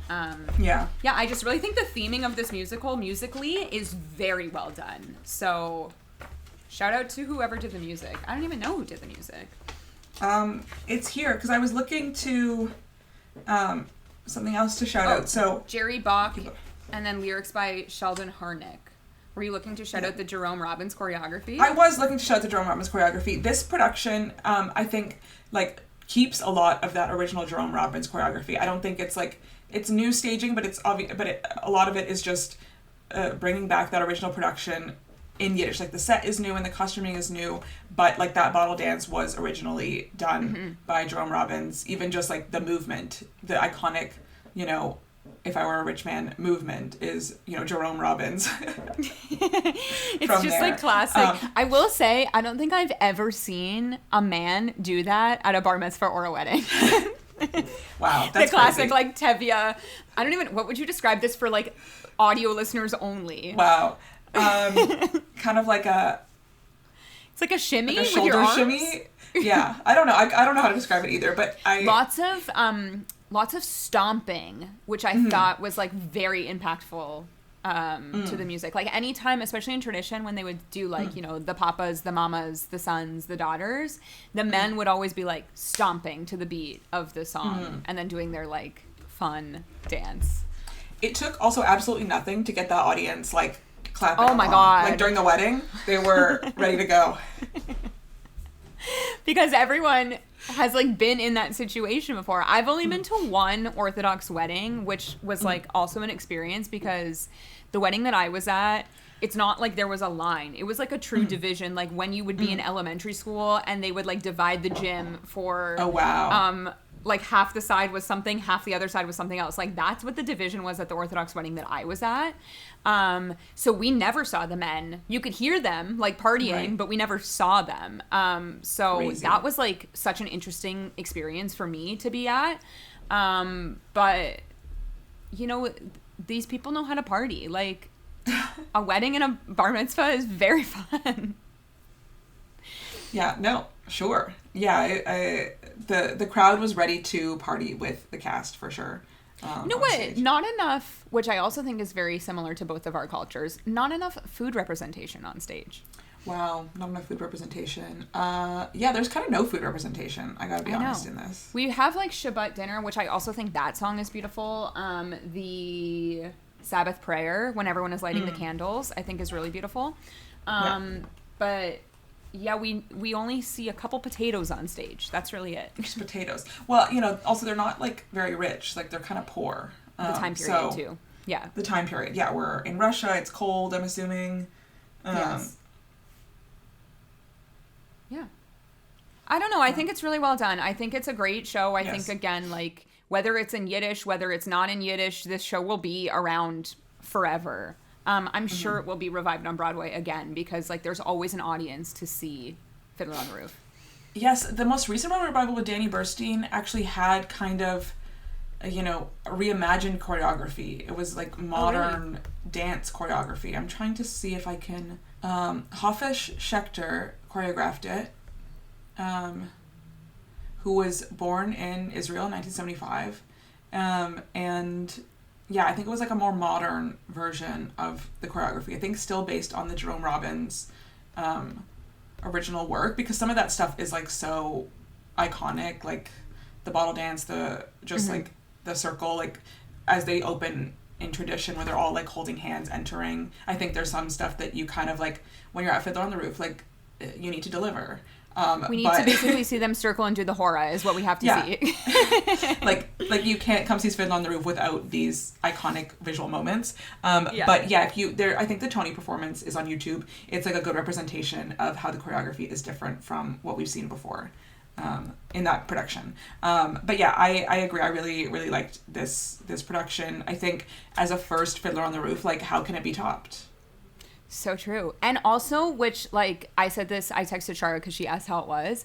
Yeah, I just really think the theming of this musical musically is very well done. So shout out to whoever did the music. I don't even know who did the music. It's here because I was looking to something else to shout out. So Jerry Bach, and then lyrics by Sheldon Harnick. Were you looking to shout out the Jerome Robbins choreography? I was looking to shout out the Jerome Robbins choreography. This production, I think, keeps a lot of that original Jerome Robbins choreography. I don't think it's it's new staging, but it's obvious. But a lot of it is just bringing back that original production in Yiddish. The set is new and the costuming is new, but that bottle dance was originally done by Jerome Robbins. Even just the movement, the iconic, if I were a rich man movement is, Jerome Robbins. It's just classic. I will say, I don't think I've ever seen a man do that at a bar mitzvah or a wedding. Wow, that's the classic crazy. Tevye. I don't even, what would you describe this for audio listeners only? Wow. Kind of it's a shimmy a with shoulder your arms. shimmy. Yeah, I don't know. I don't know how to describe it either, but lots of stomping, which I thought was very impactful to the music. Anytime, especially in Tradition, when they would do the papas, the mamas, the sons, the daughters, the men would always be stomping to the beat of the song and then doing their fun dance. It took also absolutely nothing to get the audience clapping. Oh my God. During the wedding, they were ready to go. Because everyone has been in that situation before. I've only been to one Orthodox wedding, which was also an experience because the wedding that I was at, it's not there was a line. It was a true division, when you would be in elementary school and they would divide the gym for oh wow half the side was something, half the other side was something else. That's what the division was at the Orthodox wedding that I was at. So we never saw the men. You could hear them partying, right, but we never saw them. So crazy. That was such an interesting experience for me to be at. But these people know how to party. A wedding and a bar mitzvah is very fun. Yeah, no, sure. Yeah, the crowd was ready to party with the cast for sure. You know on what? stage. Not enough, which I also think is very similar to both of our cultures, not enough food representation on stage. Wow, not enough food representation. Yeah, there's kind of no food representation. I gotta be honest in this. We have like Shabbat dinner, which I also think that song is beautiful. The Sabbath prayer, when everyone is lighting the candles, I think is really beautiful. But yeah, we only see a couple potatoes on stage. That's really it. Just potatoes. Well, you know, also they're not like very rich. Like they're kind of poor. The time period too. Yeah. The time period. Yeah, we're in Russia. It's cold, I'm assuming. Yes. Yeah. I don't know. I think it's really well done. I think it's a great show. I think, again, like, whether it's in Yiddish, whether it's not in Yiddish, this show will be around forever. I'm sure it will be revived on Broadway again because, like, there's always an audience to see Fiddler on the Roof. Yes, the most recent Broadway revival with Danny Burstein actually had kind of, you know, a reimagined choreography. It was, like, modern dance choreography. I'm trying to see if I can... Hafesh Schechter choreographed it, who was born in Israel in 1975. And yeah, I think it was like a more modern version of the choreography. I think still based on the Jerome Robbins original work, because some of that stuff is like so iconic, like the bottle dance, the just like the circle, like as they open in tradition where they're all like holding hands entering. I think there's some stuff that you kind of like when you're at Fiddler on the Roof, like you need to deliver. We need to basically see them circle and do the hora is what we have to see. like you can't come see Fiddler on the Roof without these iconic visual moments. But yeah, if you there, I think the Tony performance is on YouTube. It's like a good representation of how the choreography is different from what we've seen before in that production. But yeah, I agree. I really liked this production. I think as a first Fiddler on the Roof, like how can it be topped? So true. And also, which, like, I said this, I texted Shara because she asked how it was.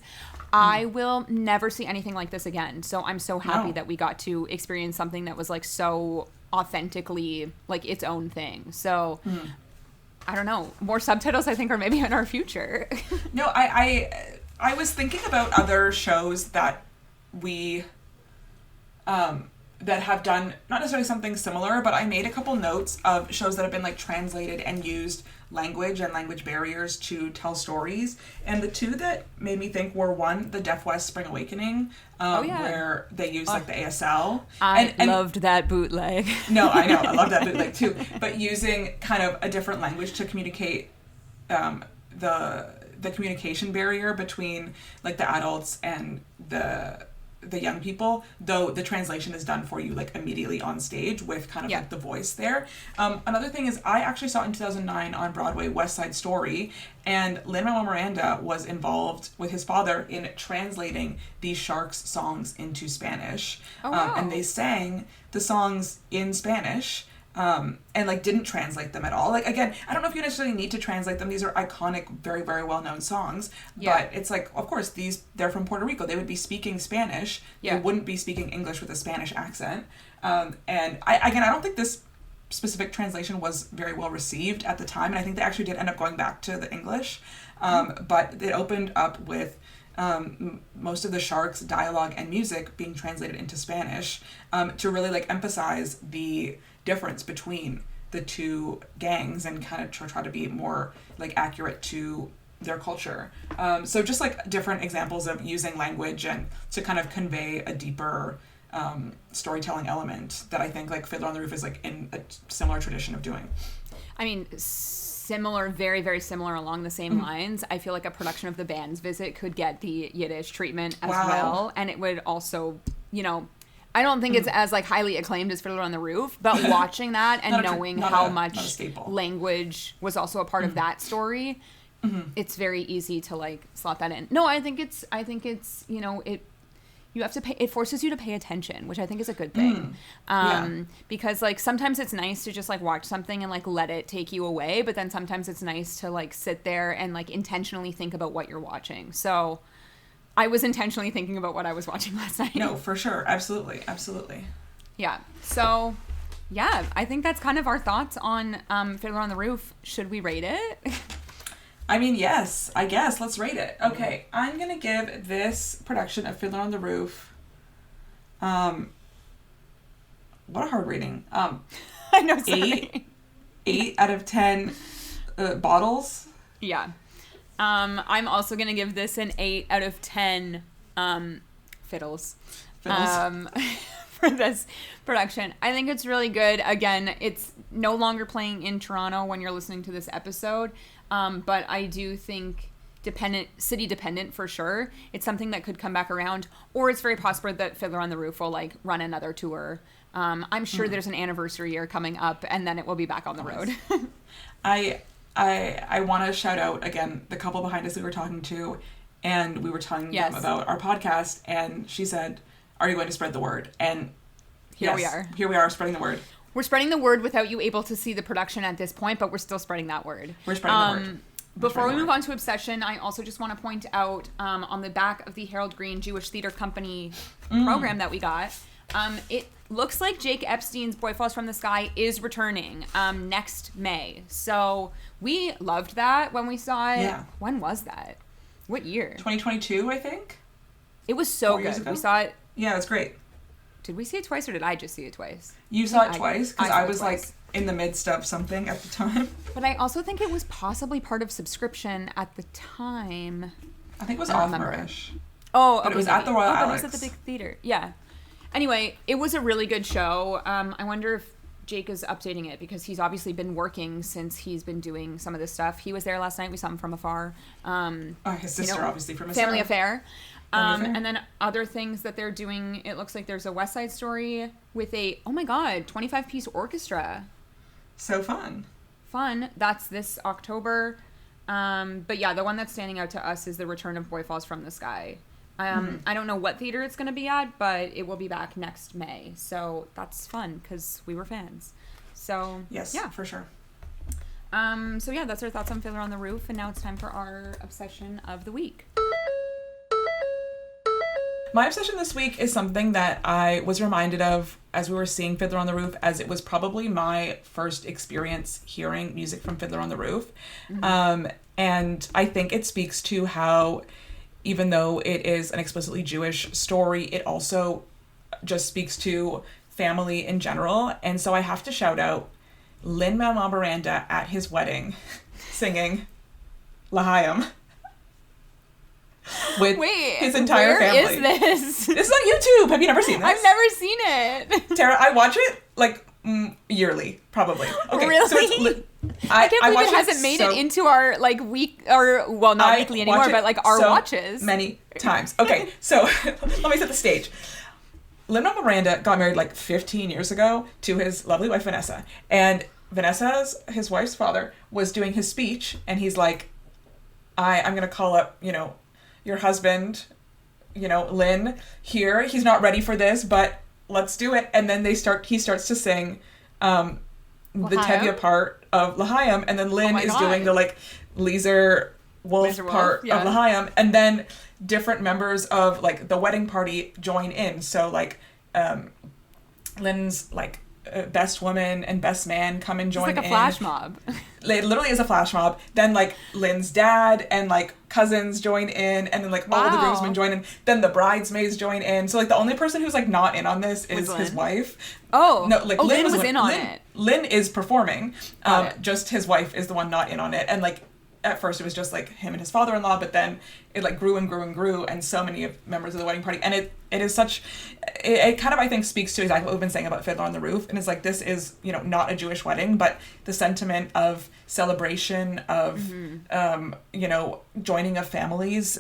I will never see anything like this again. So I'm so happy that we got to experience something that was, like, so authentically, like, its own thing. So, I don't know. More subtitles, I think, are maybe in our future. No, I was thinking about other shows that we... that have done not necessarily something similar, but I made a couple notes of shows that have been like translated and used language and language barriers to tell stories. And the two that made me think were one, the Deaf West Spring Awakening, where they used like the ASL. I loved that bootleg. No, I know. I love that bootleg too. But using kind of a different language to communicate the communication barrier between like the adults and the young people, though the translation is done for you like immediately on stage with kind of like the voice there. Another thing is I actually saw in 2009 on Broadway West Side Story, and Lin-Manuel Miranda was involved with his father in translating these Sharks songs into Spanish. And they sang the songs in Spanish and like didn't translate them at all. Like again, I don't know if you necessarily need to translate them. These are iconic, very, very well-known songs. But it's like, of course, they're from Puerto Rico. They would be speaking Spanish. They wouldn't be speaking English with a Spanish accent. And I don't think this specific translation was very well received at the time. And I think they actually did end up going back to the English. But it opened up with most of the Sharks' dialogue and music being translated into Spanish to really like emphasize the difference between the two gangs and kind of try to be more like accurate to their culture. So just like different examples of using language and to kind of convey a deeper storytelling element that I think like Fiddler on the Roof is like in a similar tradition of doing. I mean, similar, very, very similar along the same lines. I feel like a production of The Band's Visit could get the Yiddish treatment as well. And it would also, you know, I don't think it's as like highly acclaimed as Fiddler on the Roof, but watching that and knowing how much language was also a part of that story, it's very easy to like slot that in. No, I think it's, you know, you have to pay, it forces you to pay attention, which I think is a good thing. Because like sometimes it's nice to just like watch something and like let it take you away, but then sometimes it's nice to like sit there and like intentionally think about what you're watching. So I was intentionally thinking about what I was watching last night. No, for sure. Absolutely. Yeah. So yeah, I think that's kind of our thoughts on Fiddler on the Roof. Should we rate it? I mean, yes, I guess. Let's rate it. Okay, I'm going to give this production of Fiddler on the Roof what a hard rating. I know, sorry. 8 out of 10 bottles. Yeah. I'm also going to give this an 8 out of 10 fiddles. For this production. I think it's really good. Again, it's no longer playing in Toronto when you're listening to this episode, but I do think city dependent for sure. It's something that could come back around, or it's very possible that Fiddler on the Roof will like run another tour. I'm sure there's an anniversary year coming up, and then it will be back on the road. I want to shout out again the couple behind us we were talking to, and we were telling them about our podcast, and she said, "Are you going to spread the word?" And here we are. Here we are spreading the word. We're spreading the word without you able to see the production at this point, but we're still spreading that word. We're spreading the word. Before we move on to Obsession, I also just want to point out on the back of the Harold Green Jewish Theater Company program that we got, it looks like Jake Epstein's Boy Falls from the Sky is returning next May. So we loved that when we saw it. Yeah. When was that? What year? 2022, I think. It was so good. We saw it. Yeah, it's great. Did we see it twice or did I just see it twice? You saw it twice because I was like in the midst of something at the time. But I also think it was possibly part of subscription at the time. I think it was off-Marish. Oh, okay. But it was at the Royal Alex. It was at the big theater. Yeah. Anyway, it was a really good show. I wonder if Jake is updating it because he's obviously been working since he's been doing some of this stuff. He was there last night. We saw him from afar. His sister, obviously, from Family Affair. And then other things that they're doing, it looks like there's a West Side Story with a, 25-piece orchestra. So fun. That's this October. But yeah, the one that's standing out to us is the return of Boy Falls from the Sky. I don't know what theater it's going to be at, but it will be back next May. So that's fun because we were fans. So yes, yeah, for sure. So yeah, that's our thoughts on Fiddler on the Roof. And now it's time for our obsession of the week. My obsession this week is something that I was reminded of as we were seeing Fiddler on the Roof, as it was probably my first experience hearing music from Fiddler on the Roof. Mm-hmm. And I think it speaks to how, even though it is an explicitly Jewish story, it also just speaks to family in general. And so I have to shout out Lin-Manuel Miranda at his wedding singing L'Chaim. With his entire family. Where is this? This is on YouTube. Have you never seen this? I've never seen it. Tara, I watch it like yearly, probably. Okay, really? So it's I can't believe it hasn't made it into our like week or not weekly anymore, but like our watches. Many times. Okay, so let me set the stage. Lin-Manuel Miranda got married like 15 years ago to his lovely wife Vanessa, and his wife's father, was doing his speech, and he's like, I'm gonna call up, your husband, Lynn, here. He's not ready for this, but let's do it. And then he starts to sing the Tevye part of L'Chaim, and then Lynn is doing the like Leezer Wolf part of L'Chaim, and then different members of like the wedding party join in. So like Lynn's like best woman and best man come and join in. It's like a flash mob. It literally is a flash mob. Then like Lynn's dad and like cousins join in, and then like all of the groomsmen join in. Then the bridesmaids join in. So like the only person who's like not in on this is his wife. Oh, no, like Lynn was in on it. Lynn is performing. Just his wife is the one not in on it, and like. At first it was just like him and his father-in-law, but then it like grew and grew and grew, and so many of members of the wedding party, and it is such, it kind of I think speaks to exactly what we've been saying about Fiddler on the Roof, and it's like this is not a Jewish wedding, but the sentiment of celebration of joining of families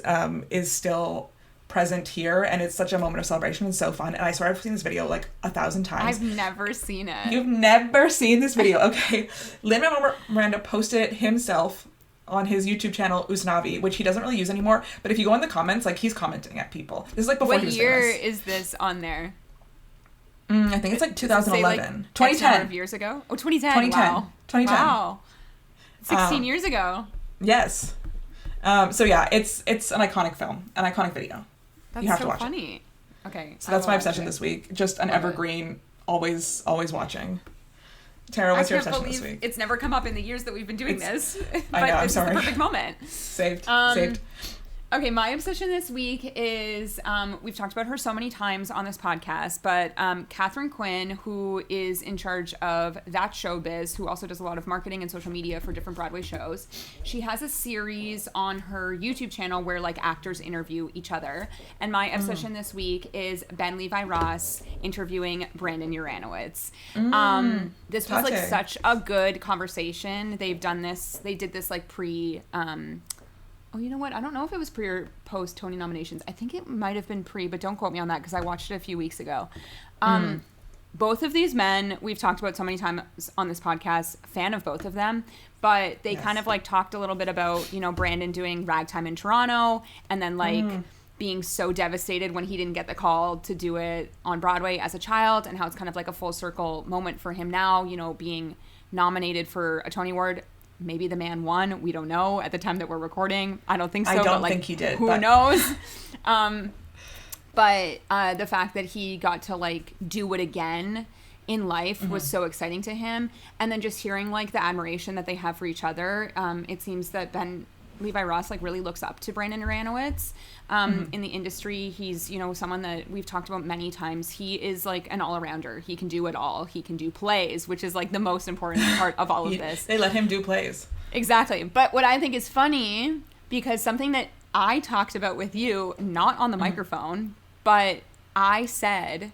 is still present here, and it's such a moment of celebration and so fun. And I swear I've seen this video like 1,000 times. I've never seen it. You've never seen this video? Okay. Lin-Manuel Miranda posted it himself on his YouTube channel, Usnavi, which he doesn't really use anymore. But if you go in the comments, like he's commenting at people. This is like before he was famous. What year is this on there? I think it's like 2011. 2010. Years ago? Oh, 2010. 2010. Wow. 2010. Wow. 16 years ago. Yes. So yeah, it's an iconic film, an iconic video. That's you have so to watch funny. It. Okay. So that's my obsession this week. Just an evergreen, always watching. Tara, what's your obsession this week? It's never come up in the years that we've been doing this. I know, I'm this sorry. is the perfect moment. Saved. Okay, my obsession this week is, we've talked about her so many times on this podcast, but Catherine Quinn, who is in charge of That Showbiz, who also does a lot of marketing and social media for different Broadway shows, she has a series on her YouTube channel where, like, actors interview each other. And my obsession this week is Ben Levi Ross interviewing Brandon Uranowitz. This was, like, such a good conversation. They did this, like, oh, you know what? I don't know if it was pre or post Tony nominations. I think it might have been pre, but don't quote me on that because I watched it a few weeks ago. Both of these men, we've talked about so many times on this podcast, fan of both of them, but they kind of like talked a little bit about, you know, Brandon doing Ragtime in Toronto and then like being so devastated when he didn't get the call to do it on Broadway as a child and how it's kind of like a full circle moment for him now, you know, being nominated for a Tony Award. Maybe the man won. We don't know at the time that we're recording. I don't think so. I don't think he did. Who knows? But the fact that he got to like do it again in life was so exciting to him. And then just hearing like the admiration that they have for each other. It seems that Ben Levi Ross like really looks up to Brandon Uranowitz in the industry. He's, you know, someone that we've talked about many times. He is like an all-arounder. He can do it all. He can do plays, which is like the most important part of all of this. They let him do plays. Exactly. But what I think is funny, because something that I talked about with you, not on the microphone, but I said,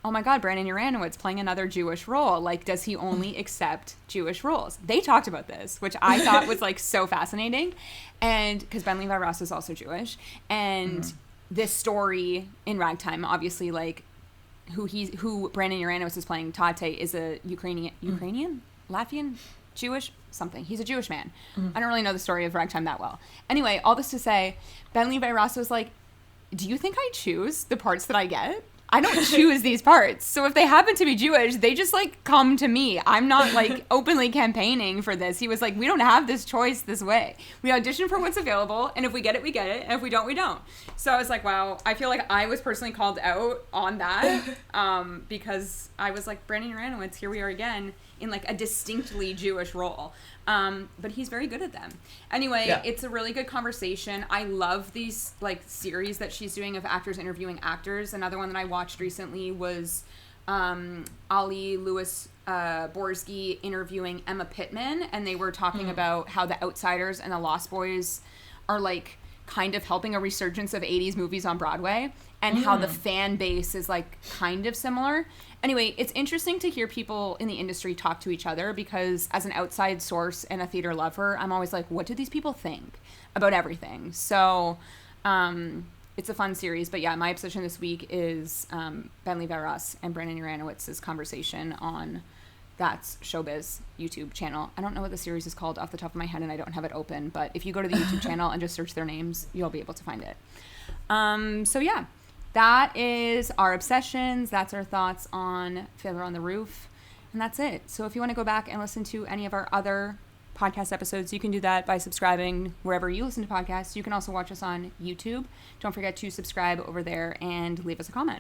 oh my God, Brandon Uranowitz playing another Jewish role. Like, does he only accept Jewish roles? They talked about this, which I thought was like so fascinating. And because Ben Levi Ross is also Jewish. And this story in Ragtime, obviously, like who Brandon Uranowitz is playing, Tate, is a Ukrainian, Latvian, Jewish, something. He's a Jewish man. I don't really know the story of Ragtime that well. Anyway, all this to say, Ben Levi Ross was like, do you think I choose the parts that I get? I don't choose these parts. So if they happen to be Jewish, they just like come to me. I'm not like openly campaigning for this. He was like, we don't have this choice this way. We audition for what's available. And if we get it, we get it. And if we don't, we don't. So I was like, wow, I feel like I was personally called out on that because I was like, Brandon Uranowitz, here we are again in like a distinctly Jewish role. But he's very good at them. Anyway, It's a really good conversation. I love these like series that she's doing of actors interviewing actors. Another one that I watched recently was Ali Lewis Borsky interviewing Emma Pittman, and they were talking about how The Outsiders and The Lost Boys are like kind of helping a resurgence of 80s movies on Broadway, and how the fan base is like kind of similar. Anyway, it's interesting to hear people in the industry talk to each other because as an outside source and a theater lover, I'm always like, what do these people think about everything? So it's a fun series. But yeah, my obsession this week is Ben Levi Ross and Brandon Uranowitz's conversation on That's Showbiz YouTube channel. I don't know what the series is called off the top of my head, and I don't have it open. But if you go to the YouTube channel and just search their names, you'll be able to find it. So yeah. That is our obsessions. That's our thoughts on Fiddler on the Roof. And that's it. So if you want to go back and listen to any of our other podcast episodes, you can do that by subscribing wherever you listen to podcasts. You can also watch us on YouTube. Don't forget to subscribe over there and leave us a comment.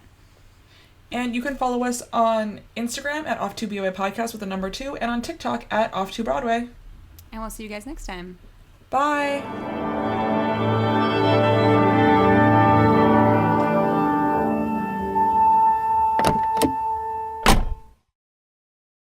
And you can follow us on Instagram at Off2BOA Podcast with the number 2 and on TikTok at Off2Broadway. And we'll see you guys next time. Bye.